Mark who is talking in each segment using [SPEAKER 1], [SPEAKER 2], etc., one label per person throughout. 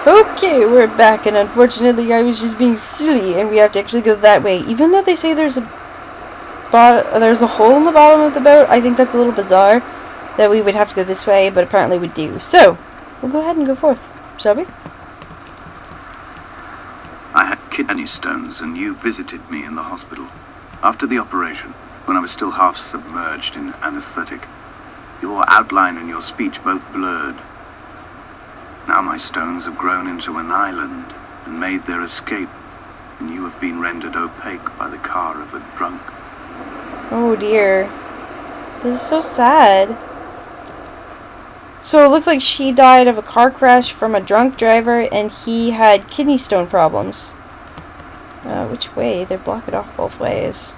[SPEAKER 1] Okay, we're back, and unfortunately I was just being silly, and we have to actually go that way. Even though they say there's a hole in the bottom of the boat, I think that's a little bizarre that we would have to go this way, but apparently we do. So, we'll go ahead and go forth, shall we?
[SPEAKER 2] I had kidney stones, and you visited me in the hospital. After the operation, when I was still half submerged in anesthetic, your outline and your speech both blurred. Now my stones have grown into an island and made their escape, and you have been rendered opaque by the car of a drunk.
[SPEAKER 1] Oh dear. This is so sad. So it looks like she died of a car crash from a drunk driver, and he had kidney stone problems. Which way? They block it off both ways.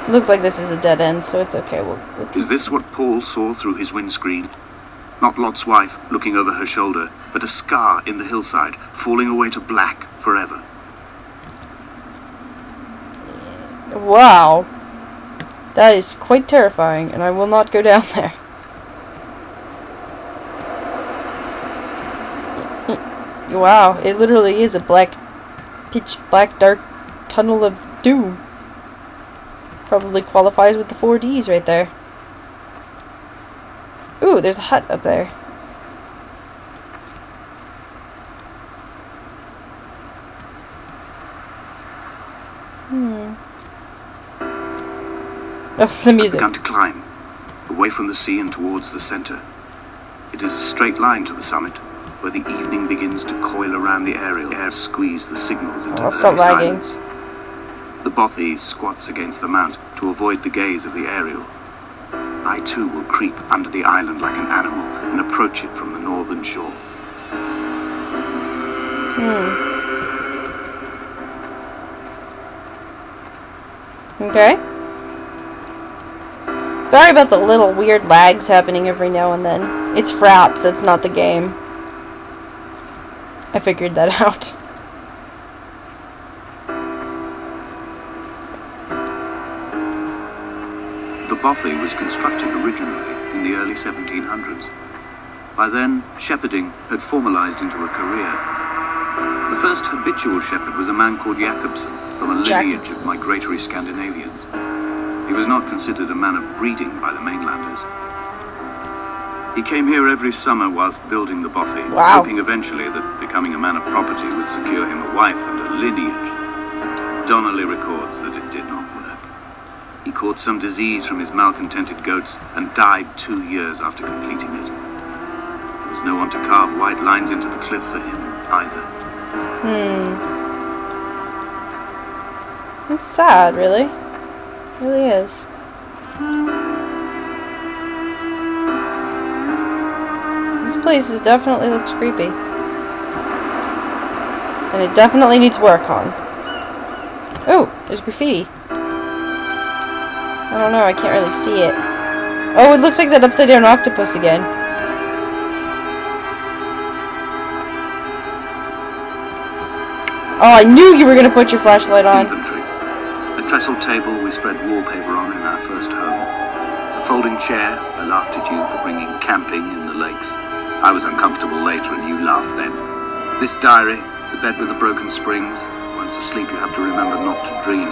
[SPEAKER 1] Looks like this is a dead end, so it's okay. We'll
[SPEAKER 2] Is this what Paul saw through his windscreen? Not Lot's wife looking over her shoulder, but a scar in the hillside, falling away to black forever.
[SPEAKER 1] Wow. That is quite terrifying, and I will not go down there. Wow, it literally is a pitch black dark tunnel of doom. Probably qualifies with the 4Ds right there. Ooh, there's a hut up there. Oh, the music.
[SPEAKER 2] I've begun to climb, away from the sea and towards the center. It is a straight line to the summit, where the evening begins to coil around the aerial air, squeeze the signals into early silence. The bothy squats against the mast to avoid the gaze of the aerial. I too will creep under the island like an animal and approach it from the northern shore.
[SPEAKER 1] Okay. Sorry about the little weird lags happening every now and then. It's Fraps, it's not the game. I figured that out.
[SPEAKER 2] The bothy was constructed originally in the early 1700s. By then, shepherding had formalized into a career. The first habitual shepherd was a man called Jacobsen, from a lineage of migratory Scandinavians. He was not considered a man of breeding by the mainlanders. He came here every summer whilst building the bothy, hoping eventually that becoming a man of property would secure him a wife and a lineage. Donnelly records that it did not work. He caught some disease from his malcontented goats and died 2 years after completing it. There was no one to carve white lines into the cliff for him either.
[SPEAKER 1] It's sad, really. It really is. This place definitely looks creepy. And it definitely needs work on. Oh, there's graffiti. I don't know, I can't really see it. Oh, it looks like that upside down octopus again. Oh, I knew you were going to put your flashlight on.
[SPEAKER 2] Inventory. A trestle table we spread wallpaper on in our first home. A folding chair, I laughed at you for bringing camping in the lakes. I was uncomfortable later and you laughed then. This diary, the bed with the broken springs. Once asleep you have to remember not to dream.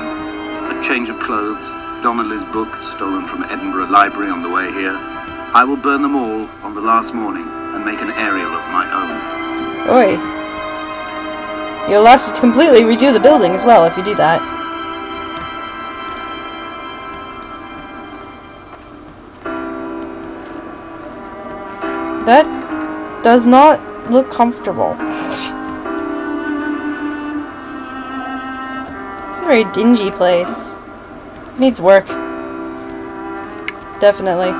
[SPEAKER 2] A change of clothes, Donnelly's book, stolen from Edinburgh Library on the way here. I will burn them all on the last morning and make an aerial of my own.
[SPEAKER 1] Oi. You'll have to completely redo the building as well if you do that. That does not look comfortable. It's a very dingy place. Needs work. Definitely.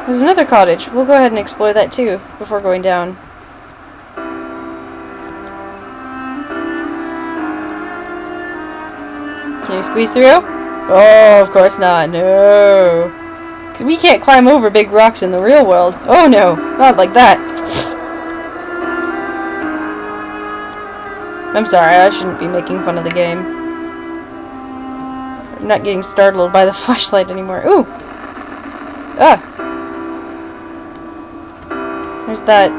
[SPEAKER 1] There's another cottage. We'll go ahead and explore that too before going down. Can you squeeze through? Oh, of course not. No. Because we can't climb over big rocks in the real world. Oh no, not like that. I'm sorry, I shouldn't be making fun of the game. I'm not getting startled by the flashlight anymore. Ooh! Ah! There's that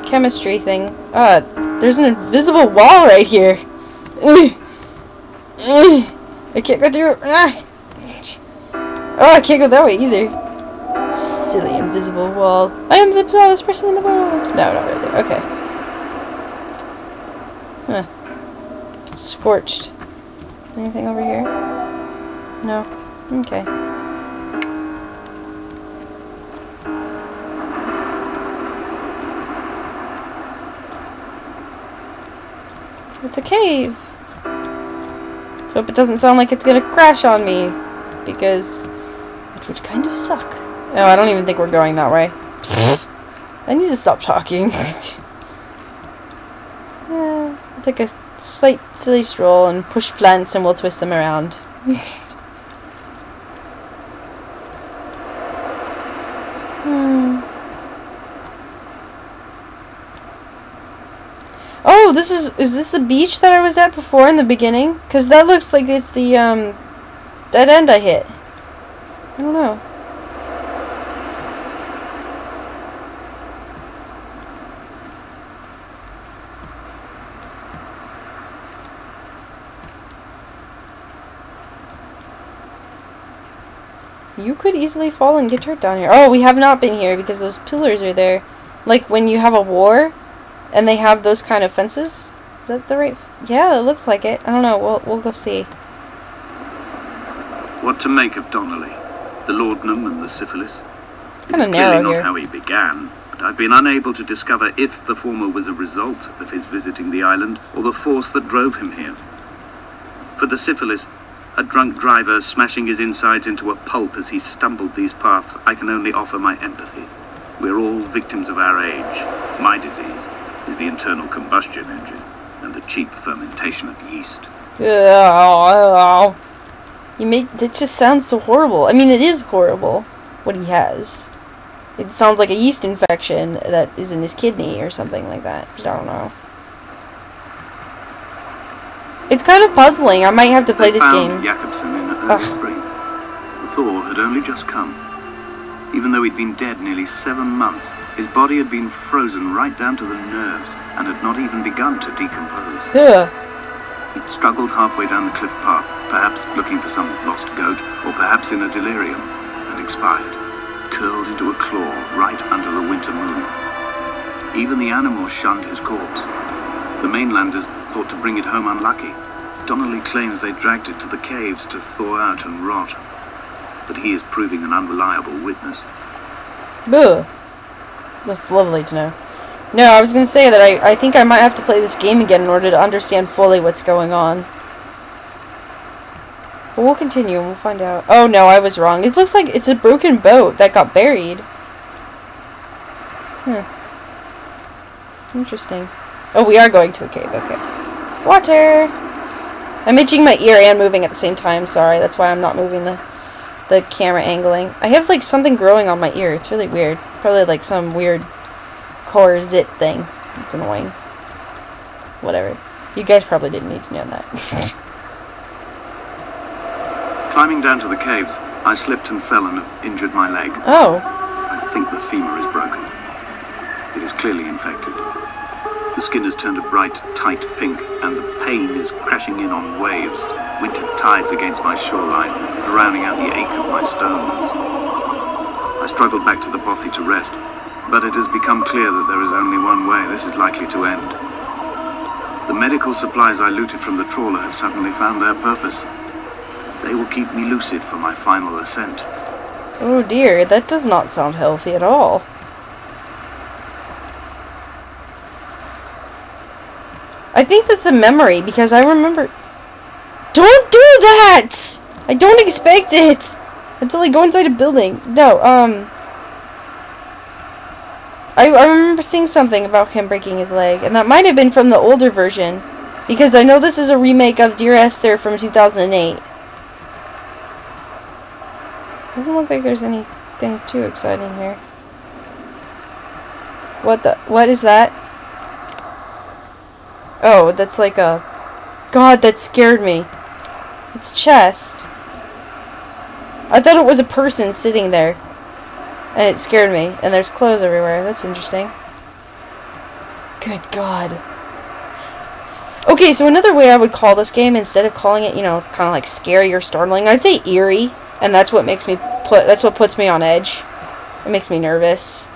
[SPEAKER 1] chemistry thing. Ah, there's an invisible wall right here. I can't go through. Ah! Oh, I can't go that way either. Silly invisible wall. I am the tallest person in the world. No, not really. Okay. Huh. Scorched. Anything over here? No. Okay. It's a cave. So hope it doesn't sound like it's gonna crash on me, because it would kind of suck. Oh, I don't even think we're going that way. I need to stop talking. Yeah, I'll take a slight silly stroll and push plants and we'll twist them around. Oh, is this the beach that I was at before in the beginning? Because that looks like it's the, dead end I hit. I don't know. You could easily fall and get hurt down here. Oh, we have not been here because those pillars are there. Like when you have a war and they have those kind of fences. Is that the right... Yeah, it looks like it. I don't know. We'll go see.
[SPEAKER 2] What to make of Donnelly? The laudanum and the syphilis?
[SPEAKER 1] It's kind of narrow
[SPEAKER 2] clearly
[SPEAKER 1] here.
[SPEAKER 2] not how he began, but I've been unable to discover if the former was a result of his visiting the island or the force that drove him here. For the syphilis, a drunk driver smashing his insides into a pulp as he stumbled these paths, I can only offer my empathy. We're all victims of our age. My disease is the internal combustion engine and the cheap fermentation of yeast.
[SPEAKER 1] That just sounds so horrible. I mean, it is horrible what he has. It sounds like a yeast infection that is in his kidney or something like that. I don't know. It's kind of puzzling. I might have to play this game.
[SPEAKER 2] Jakobsen in early spring. The thaw had only just come. Even though he'd been dead nearly 7 months, his body had been frozen right down to the nerves and had not even begun to decompose.
[SPEAKER 1] Ugh.
[SPEAKER 2] He'd struggled halfway down the cliff path, perhaps looking for some lost goat, or perhaps in a delirium, and expired, curled into a claw right under the winter moon. Even the animals shunned his corpse. The mainlanders thought to bring it home unlucky. Donnelly claims they dragged it to the caves to thaw out and rot. But he is proving an unreliable witness.
[SPEAKER 1] Ugh. That's lovely to know. No, I was going to say that I think I might have to play this game again in order to understand fully what's going on. But we'll continue and we'll find out. Oh no, I was wrong. It looks like it's a broken boat that got buried. Interesting. Oh, we are going to a cave. Okay. Water! I'm itching my ear and moving at the same time. Sorry, that's why I'm not moving the camera angling. I have like something growing on my ear. It's really weird. Probably like some weird zit thing. It's annoying. Whatever. You guys probably didn't need to know that.
[SPEAKER 2] Climbing down to the caves, I slipped and fell and have injured my leg.
[SPEAKER 1] Oh.
[SPEAKER 2] I think the femur is broken. It is clearly infected. The skin has turned a bright, tight pink, and the pain is crashing in on waves, winter tides against my shoreline, drowning out the ache of my stones. I struggled back to the bothy to rest, but it has become clear that there is only one way this is likely to end. The medical supplies I looted from the trawler have suddenly found their purpose. They will keep me lucid for my final ascent.
[SPEAKER 1] Oh dear, that does not sound healthy at all. I think that's a memory, because I remember... Don't do that! I don't expect it! Until I go inside a building. No, I remember seeing something about him breaking his leg, and that might have been from the older version, because I know this is a remake of Dear Esther from 2008. Doesn't look like there's anything too exciting here. What is that? Oh, that's like a... God, that scared me. It's chest. I thought it was a person sitting there. And it scared me. And there's clothes everywhere. That's interesting. Good God. Okay, so another way I would call this game, instead of calling it, you know, kind of like scary or startling, I'd say eerie. And that's what makes me that's what puts me on edge. It makes me nervous.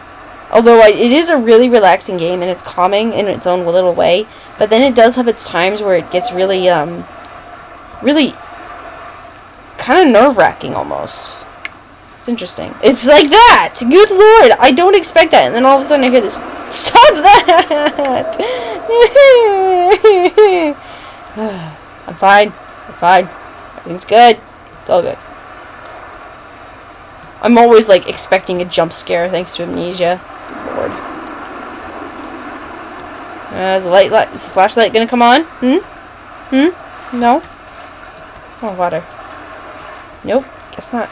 [SPEAKER 1] Although it is a really relaxing game, and it's calming in its own little way. But then it does have its times where it gets really, really kind of nerve-wracking almost. It's interesting. It's like that! Good Lord! I don't expect that, and then all of a sudden I hear this. Stop that! I'm fine. I'm fine. Everything's good. It's all good. I'm always, like, expecting a jump scare thanks to amnesia. Good Lord. Is the flashlight gonna come on? No? Oh, water. Nope. Guess not.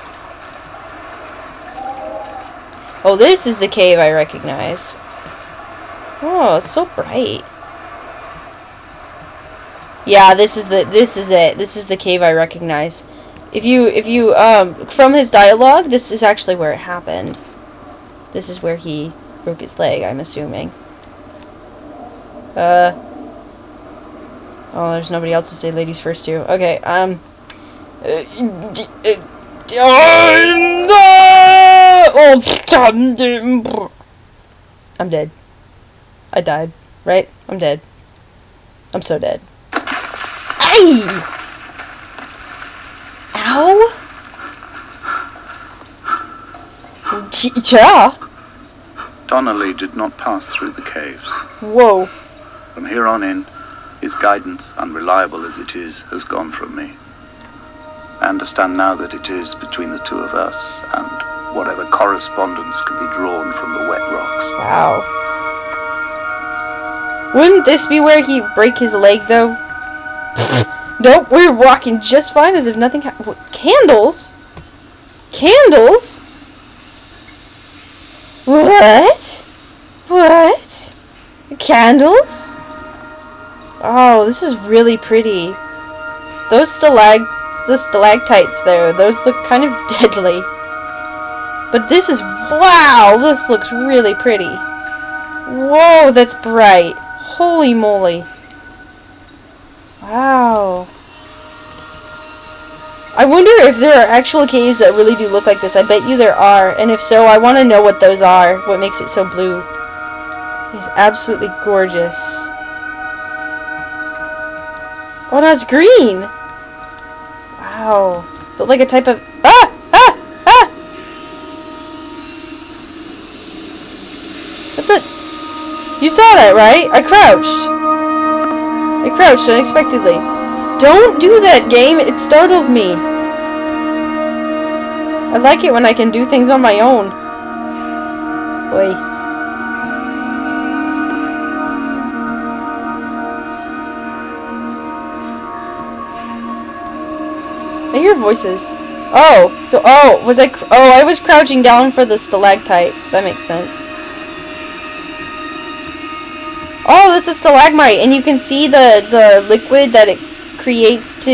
[SPEAKER 1] Oh, this is the cave I recognize. Oh, it's so bright. Yeah, this is it. This is the cave I recognize. If you from his dialogue, this is actually where it happened. This is where he broke his leg, I'm assuming. Oh, there's nobody else to say ladies first to. Okay, I'm dead. I died, right? I'm dead. I'm so dead. Aye! Ow! Yeah.
[SPEAKER 3] Donnelly did not pass through the caves.
[SPEAKER 1] Whoa.
[SPEAKER 3] From here on in, his guidance, unreliable as it is, has gone from me. I understand now that it is between the two of us and whatever correspondence could be drawn from the wet rocks.
[SPEAKER 1] Wow. Wouldn't this be where he break his leg, though? Nope, we're walking just fine as if nothing happened. Candles? Candles? What? What? Candles? Oh, this is really pretty. Those stalactites though, those look kind of deadly. But this is, wow, this looks really pretty. Whoa, that's bright. Holy moly. Wow. I wonder if there are actual caves that really do look like this. I bet you there are. And if so, I want to know what those are. What makes it so blue. It's absolutely gorgeous. Oh, now it's green. Wow. Is it like a type of... Ah! Ah! Ah! What the... You saw that, right? I crouched. I crouched unexpectedly. Don't do that, game. It startles me. I like it when I can do things on my own. Oi. I hear voices. Oh, so, I was crouching down for the stalactites. That makes sense. Oh, that's a stalagmite, and you can see the liquid that it creates to,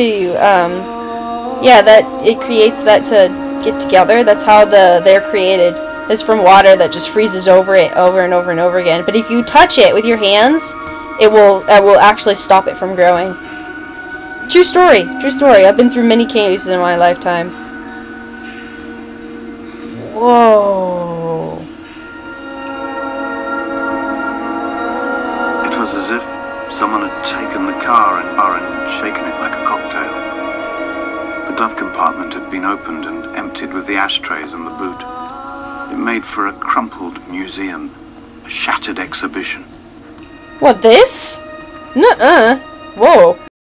[SPEAKER 1] yeah, that it creates that to get together. That's how they're created. It's from water that just freezes over it over and over and over again. But if you touch it with your hands, it will actually stop it from growing. True story. True story. I've been through many caves in my lifetime. Whoa.
[SPEAKER 2] It was as if someone had taken the car and shaken it like a cocktail. The glove compartment had been opened and emptied with the ashtrays and the boot. It made for a crumpled museum, a shattered exhibition.
[SPEAKER 1] What, this? Nuh-uh. Whoa.